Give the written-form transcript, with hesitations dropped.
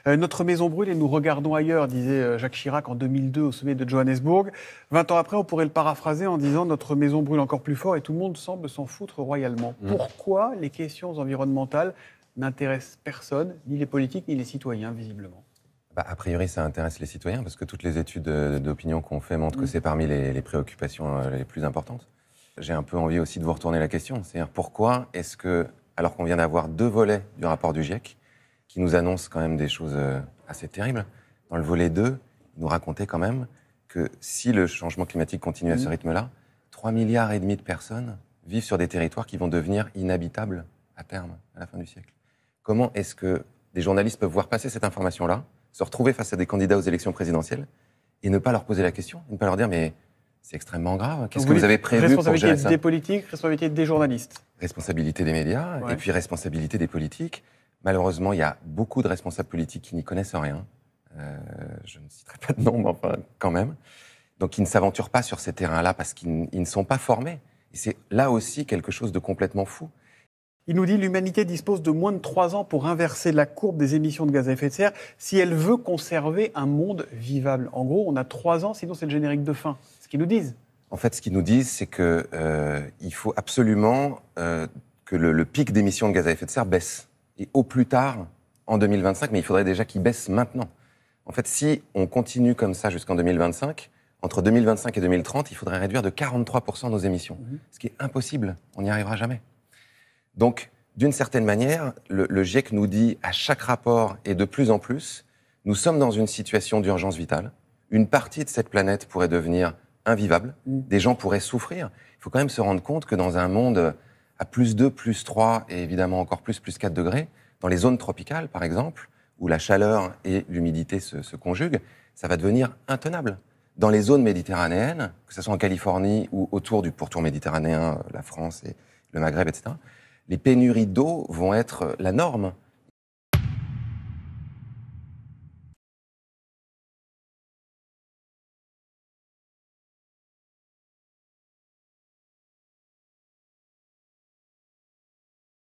Notre maison brûle et nous regardons ailleurs, disait Jacques Chirac en 2002 au sommet de Johannesburg. 20 ans après, on pourrait le paraphraser en disant « Notre maison brûle encore plus fort et tout le monde semble s'en foutre royalement ». Pourquoi les questions environnementales n'intéressent personne, ni les politiques, ni les citoyens, visiblement? A priori, ça intéresse les citoyens, parce que toutes les études d'opinion qu'on fait montrent que c'est parmi les préoccupations les plus importantes. J'ai un peu envie aussi de vous retourner la question. C'est-à-dire, pourquoi est-ce que, alors qu'on vient d'avoir 2 volets du rapport du GIEC, qui nous annoncent quand même des choses assez terribles, dans le volet 2, il nous racontait quand même que si le changement climatique continue à ce rythme-là, 3,5 milliards de personnes vivent sur des territoires qui vont devenir inhabitables à terme, à la fin du siècle. Comment est-ce que des journalistes peuvent voir passer cette information-là, se retrouver face à des candidats aux élections présidentielles et ne pas leur poser la question, ne pas leur dire « mais c'est extrêmement grave, qu'est-ce que vous avez prévu pour gérer ça ?» Responsabilité des politiques, responsabilité des journalistes. Responsabilité des médias, et puis responsabilité des politiques. Malheureusement, il y a beaucoup de responsables politiques qui n'y connaissent rien. Je ne citerai pas de nom, mais enfin, quand même. Donc, ils ne s'aventurent pas sur ces terrains-là parce qu'ils ne sont pas formés. Et c'est là aussi quelque chose de complètement fou. Il nous dit l'humanité dispose de moins de 3 ans pour inverser la courbe des émissions de gaz à effet de serre si elle veut conserver un monde vivable. En gros, on a 3 ans, sinon c'est le générique de fin. C'est ce qu'ils nous disent. En fait, ce qu'ils nous disent, c'est qu'il faut absolument que le pic d'émissions de gaz à effet de serre baisse. Et au plus tard, en 2025, mais il faudrait déjà qu'il baisse maintenant. En fait, si on continue comme ça jusqu'en 2025, entre 2025 et 2030, il faudrait réduire de 43% nos émissions. Ce qui est impossible, on n'y arrivera jamais. Donc, d'une certaine manière, le GIEC nous dit à chaque rapport, et de plus en plus, nous sommes dans une situation d'urgence vitale. Une partie de cette planète pourrait devenir invivable. Des gens pourraient souffrir. Il faut quand même se rendre compte que dans un monde à +2, +3, et évidemment encore plus 4 degrés, dans les zones tropicales, par exemple, où la chaleur et l'humidité se conjuguent, ça va devenir intenable. Dans les zones méditerranéennes, que ce soit en Californie ou autour du pourtour méditerranéen, la France et le Maghreb, etc., les pénuries d'eau vont être la norme.